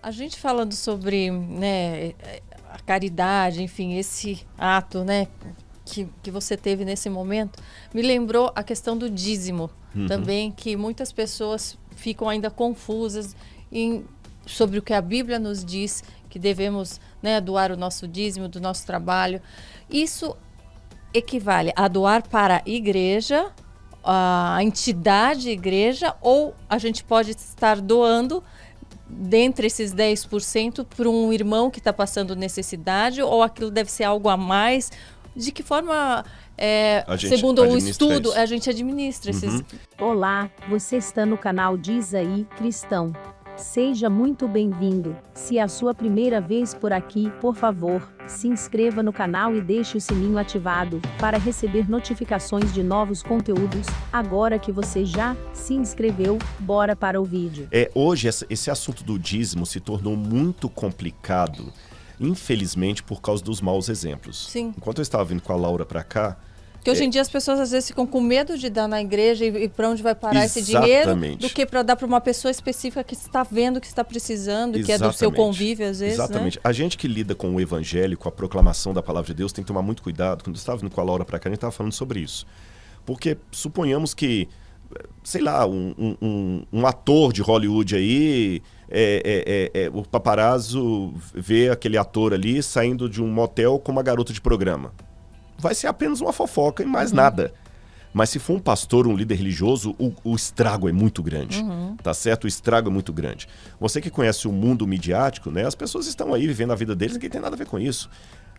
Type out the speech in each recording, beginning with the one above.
A gente falando sobre, né, a caridade, enfim, esse ato, né, que você teve nesse momento, me lembrou a questão do dízimo também, que muitas pessoas ficam ainda confusas sobre o que a Bíblia nos diz, que devemos, né, doar o nosso dízimo do nosso trabalho. Isso equivale a doar para a igreja, a entidade igreja, ou a gente pode estar doando dentre esses 10% para um irmão que está passando necessidade, ou aquilo deve ser algo a mais? De que forma, segundo o estudo, a gente administra esses... Olá, você está no canal Diz Aí Cristão. Seja muito bem-vindo. Se é a sua primeira vez por aqui, por favor, se inscreva no canal e deixe o sininho ativado para receber notificações de novos conteúdos. Agora que você já se inscreveu, bora para o vídeo. Hoje esse assunto do dízimo se tornou muito complicado, infelizmente, por causa dos maus exemplos. Sim. Enquanto eu estava vindo com a Laura para cá... Porque hoje em dia as pessoas às vezes ficam com medo de dar na igreja e para onde vai parar esse dinheiro, do que para dar para uma pessoa específica que está vendo, que está precisando, que é do seu convívio às vezes. Exatamente. Né? A gente que lida com o evangelho, com a proclamação da palavra de Deus, tem que tomar muito cuidado. Quando eu estava vindo com a Laura para cá, a gente estava falando sobre isso. Porque suponhamos que, sei lá, um ator de Hollywood aí, o paparazzo vê aquele ator ali saindo de um motel com uma garota de programa. Vai ser apenas uma fofoca e mais nada. Mas se for um pastor, um líder religioso, o estrago é muito grande, tá certo? O estrago é muito grande. Você que conhece o mundo midiático, né? As pessoas estão aí vivendo a vida deles, ninguém tem nada a ver com isso.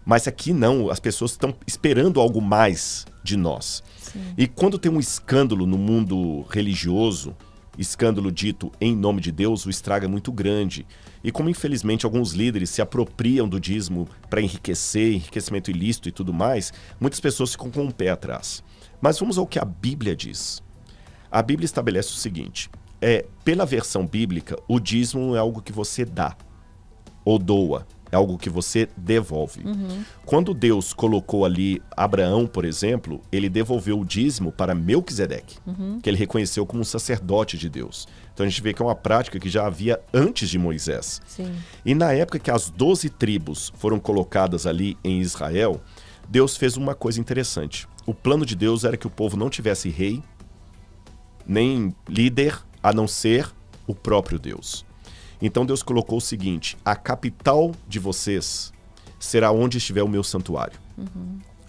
Mas aqui não, as pessoas estão esperando algo mais de nós. Sim. E quando tem um escândalo no mundo religioso, escândalo dito em nome de Deus, o estrago é muito grande. E como infelizmente alguns líderes se apropriam do dízimo para enriquecer, enriquecimento ilícito e tudo mais, muitas pessoas ficam com o pé atrás. Mas vamos ao que a Bíblia diz. A Bíblia estabelece o seguinte, pela versão bíblica, o dízimo é algo que você dá ou doa, é algo que você devolve. Quando Deus colocou ali Abraão, por exemplo, ele devolveu o dízimo para Melquisedeque, que ele reconheceu como um sacerdote de Deus. Então a gente vê que é uma prática que já havia antes de Moisés. Sim. E na época que as 12 tribos foram colocadas ali em Israel, Deus fez uma coisa interessante. O plano de Deus era que o povo não tivesse rei, nem líder, a não ser o próprio Deus. Então Deus colocou o seguinte, a capital de vocês será onde estiver o meu santuário.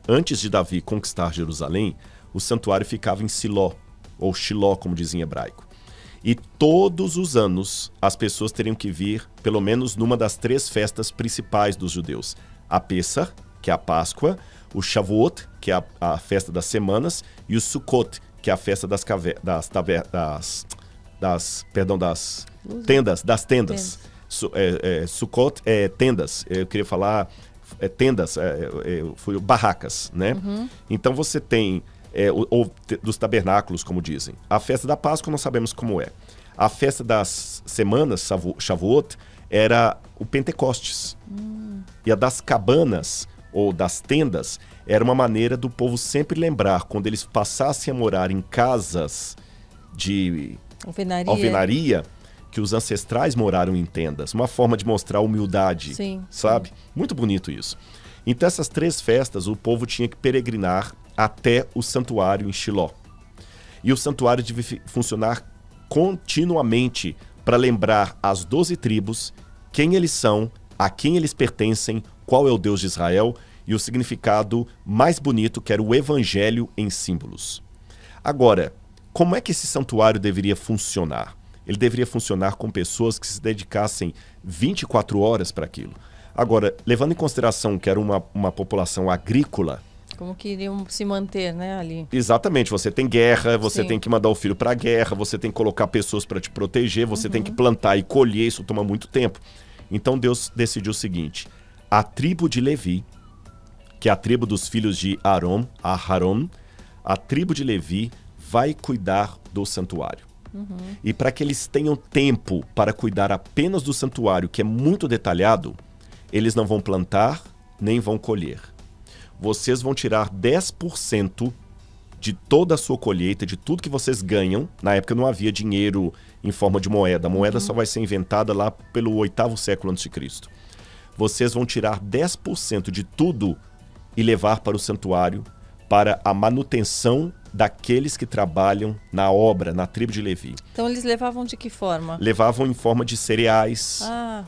Antes de Davi conquistar Jerusalém, o santuário ficava em Siló, ou Shiló, como dizem em hebraico. E todos os anos as pessoas teriam que vir, pelo menos numa das 3 festas principais dos judeus. A Pessah, que é a Páscoa, o Shavuot, que é a festa das semanas, e o Sukkot, que é a festa das tendas. Sukkot é tendas. Eu queria falar tendas, barracas, né? Então você tem ou dos tabernáculos, como dizem. A festa da Páscoa nós sabemos como é. A festa das semanas, Shavuot, era o Pentecostes. E a das cabanas, ou das tendas, era uma maneira do povo sempre lembrar, quando eles passassem a morar em casas de alvenaria, que os ancestrais moraram em tendas. Uma forma de mostrar humildade, sabe? Muito bonito isso. Então essas 3 festas, o povo tinha que peregrinar até o santuário em Shiló. E o santuário devia funcionar continuamente para lembrar as 12 tribos quem eles são, a quem eles pertencem, qual é o Deus de Israel e o significado mais bonito, que era o evangelho em símbolos. Agora, como é que esse santuário deveria funcionar? Ele deveria funcionar com pessoas que se dedicassem 24 horas para aquilo. Agora, levando em consideração que era uma população agrícola... Como que iriam se manter, né, ali? Exatamente. Você tem guerra, você tem que mandar o filho para a guerra, você tem que colocar pessoas para te proteger, você tem que plantar e colher, isso toma muito tempo. Então Deus decidiu o seguinte, a tribo de Levi, que é a tribo dos filhos de Aharon, a tribo de Levi vai cuidar do santuário. E para que eles tenham tempo para cuidar apenas do santuário, que é muito detalhado, eles não vão plantar nem vão colher. Vocês vão tirar 10% de toda a sua colheita, de tudo que vocês ganham. Na época não havia dinheiro em forma de moeda. A moeda só vai ser inventada lá pelo 8º século a.C. Vocês vão tirar 10% de tudo e levar para o santuário para a manutenção daqueles que trabalham na obra, na tribo de Levi. Então eles levavam de que forma? Levavam em forma de cereais,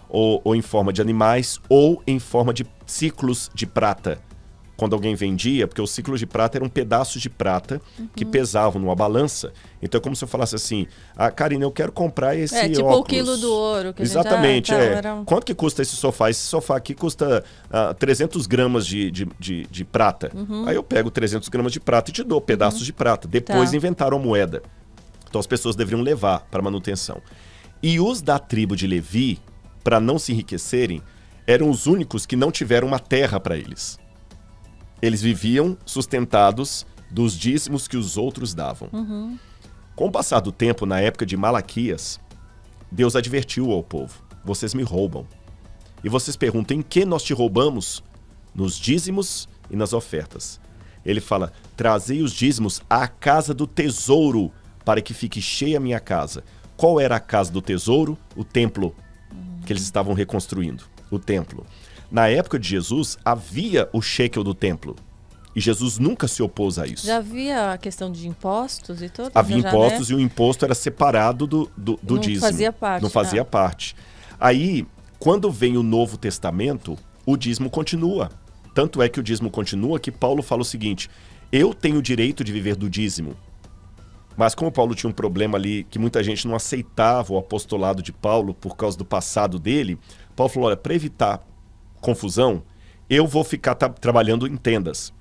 ou em forma de animais, ou em forma de ciclos de prata. Quando alguém vendia, porque os ciclos de prata eram pedaços de prata que pesavam numa balança. Então é como se eu falasse assim, Karina, eu quero comprar esse tipo óculos. o quilo do ouro. Que Exatamente, era... Quanto que custa esse sofá? Esse sofá aqui custa 300 gramas de prata. Aí eu pego 300 gramas de prata e te dou pedaços de prata. Depois inventaram a moeda. Então as pessoas deveriam levar para manutenção. E os da tribo de Levi, para não se enriquecerem, eram os únicos que não tiveram uma terra para eles. Eles viviam sustentados dos dízimos que os outros davam. Com o passar do tempo, na época de Malaquias, Deus advertiu ao povo: vocês me roubam. E vocês perguntam, em que nós te roubamos? Nos dízimos e nas ofertas. Ele fala, trazei os dízimos à casa do tesouro, para que fique cheia a minha casa. Qual era a casa do tesouro? O templo que eles estavam reconstruindo, o templo. Na época de Jesus, havia o shekel do templo. E Jesus nunca se opôs a isso. Já havia a questão de impostos e tudo? Havia impostos, né? E o imposto era separado do dízimo. Não fazia parte. Não fazia parte. Aí, quando vem o Novo Testamento, o dízimo continua. Tanto é que o dízimo continua que Paulo fala o seguinte, eu tenho o direito de viver do dízimo. Mas como Paulo tinha um problema ali, que muita gente não aceitava o apostolado de Paulo por causa do passado dele, Paulo falou, olha, para evitar confusão, eu vou ficar trabalhando em tendas,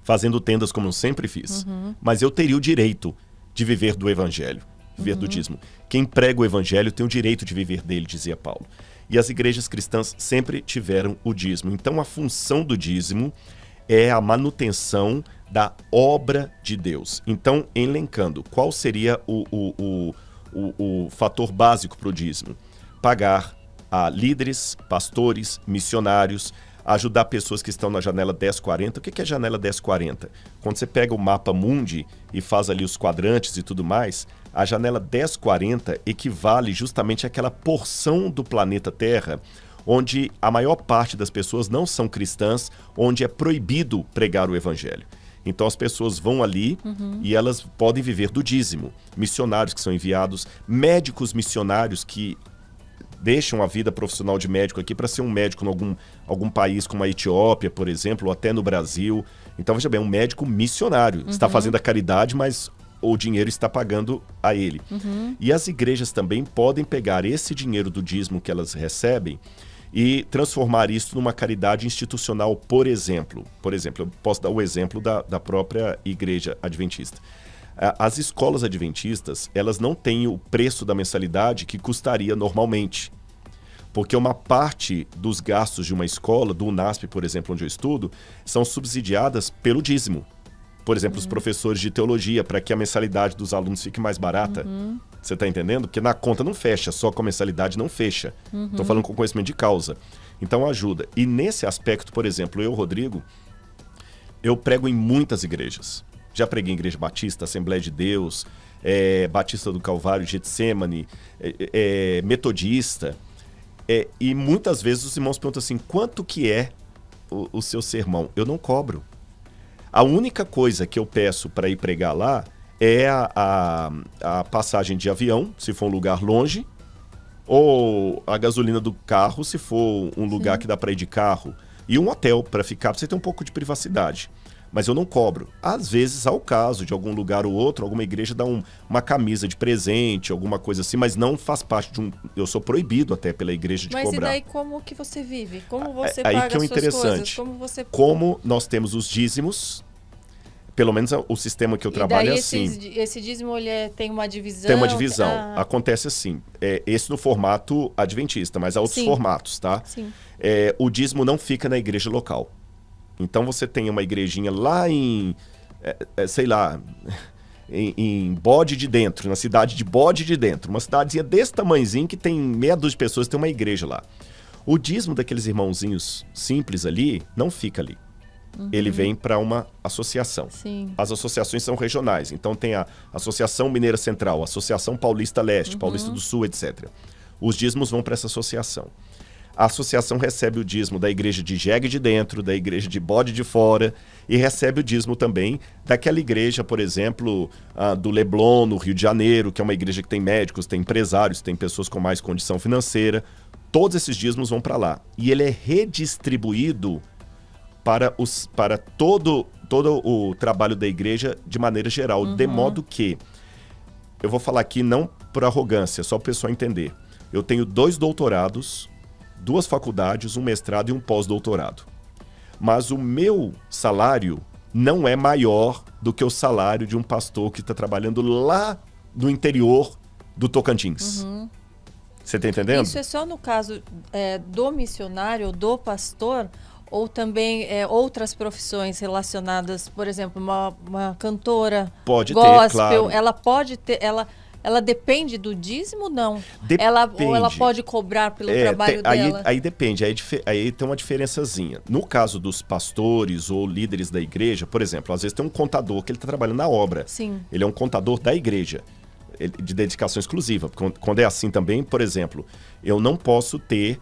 fazendo tendas como eu sempre fiz, mas eu teria o direito de viver do evangelho, viver do dízimo. Quem prega o evangelho tem o direito de viver dele, dizia Paulo. E as igrejas cristãs sempre tiveram o dízimo. Então a função do dízimo é a manutenção da obra de Deus. Então, elencando, qual seria o fator básico para o dízimo? Pagar a líderes, pastores, missionários, ajudar pessoas que estão na janela 1040. O que é a janela 1040? Quando você pega o mapa mundi e faz ali os quadrantes e tudo mais, a janela 1040 equivale justamente àquela porção do planeta Terra onde a maior parte das pessoas não são cristãs, onde é proibido pregar o evangelho. Então as pessoas vão ali e elas podem viver do dízimo. Missionários que são enviados, médicos missionários que deixam a vida profissional de médico aqui para ser um médico em algum país como a Etiópia, por exemplo, ou até no Brasil. Então, veja bem, é um médico missionário. Está fazendo a caridade, mas o dinheiro está pagando a ele. E as igrejas também podem pegar esse dinheiro do dízimo que elas recebem e transformar isso numa caridade institucional, por exemplo. Por exemplo, eu posso dar o exemplo da própria igreja adventista. As escolas adventistas, elas não têm o preço da mensalidade que custaria normalmente. Porque uma parte dos gastos de uma escola, do UNASP, por exemplo, onde eu estudo, são subsidiadas pelo dízimo. Por exemplo, os professores de teologia, para que a mensalidade dos alunos fique mais barata. Você está entendendo? Porque na conta não fecha, só com a mensalidade não fecha. Estou falando com conhecimento de causa. Então ajuda. E nesse aspecto, por exemplo, eu, Rodrigo, eu prego em muitas igrejas. Já preguei em Igreja Batista, Assembleia de Deus, Batista do Calvário, Getsemane, Metodista. E muitas vezes os irmãos perguntam assim, quanto que é o seu sermão? Eu não cobro. A única coisa que eu peço para ir pregar lá é a passagem de avião, se for um lugar longe, ou a gasolina do carro, se for um lugar que dá para ir de carro, e um hotel para ficar, para você ter um pouco de privacidade. Mas eu não cobro. Às vezes, ao caso de algum lugar ou outro, alguma igreja dá uma camisa de presente, alguma coisa assim, mas não faz parte de um... Eu sou proibido até pela igreja de cobrar. Mas e daí como que você vive? Como você aí paga que é o as suas interessante. coisas? Como nós temos os dízimos, pelo menos o sistema que eu trabalho é assim. Esse dízimo ele tem uma divisão? Tem uma divisão. Acontece assim. Esse no formato adventista, mas há outros formatos, tá? Sim. O dízimo não fica na igreja local. Então você tem uma igrejinha lá em Bode de Dentro, na cidade de Bode de Dentro. Uma cidadezinha desse tamanhozinho que tem meia dúzia de pessoas, tem uma igreja lá. O dízimo daqueles irmãozinhos simples ali não fica ali. ele vem para uma associação. Sim. As associações são regionais. Então tem a Associação Mineira Central, a Associação Paulista Leste, Paulista do Sul, etc. Os dízimos vão para essa associação. A associação recebe o dízimo da igreja de Jegue de Dentro, da igreja de Bode de Fora, e recebe o dízimo também daquela igreja, por exemplo, do Leblon, no Rio de Janeiro, que é uma igreja que tem médicos, tem empresários, tem pessoas com mais condição financeira. Todos esses dízimos vão para lá. E ele é redistribuído para todo o trabalho da igreja de maneira geral, de modo que, eu vou falar aqui não por arrogância, só para o pessoal entender. Eu tenho 2 doutorados, 2 faculdades, um mestrado e um pós-doutorado. Mas o meu salário não é maior do que o salário de um pastor que está trabalhando lá no interior do Tocantins. Você está entendendo? Isso é só no caso do missionário, do pastor, ou também outras profissões relacionadas, por exemplo, uma cantora pode gospel, ter, claro. Ela pode ter, ela depende do dízimo, não? Depende. Ou ela pode cobrar pelo trabalho dela? Aí depende, aí tem uma diferençazinha. No caso dos pastores ou líderes da igreja, por exemplo, às vezes tem um contador que ele está trabalhando na obra. Sim. Ele é um contador da igreja, de dedicação exclusiva. Quando é assim também, por exemplo, eu não posso ter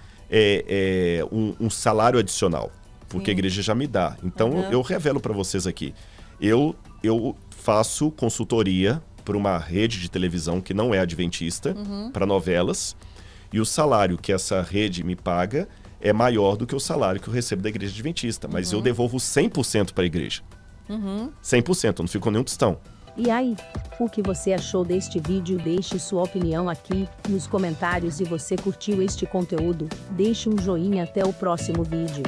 um salário adicional, porque a igreja já me dá. Então, eu revelo para vocês aqui. Eu faço consultoria para uma rede de televisão que não é adventista, para novelas, e o salário que essa rede me paga é maior do que o salário que eu recebo da igreja adventista, mas eu devolvo 100% para a igreja. 100%, eu não fico com nenhum tostão. E aí, o que você achou deste vídeo? Deixe sua opinião aqui nos comentários. E você curtiu este conteúdo? Deixe um joinha. Até o próximo vídeo.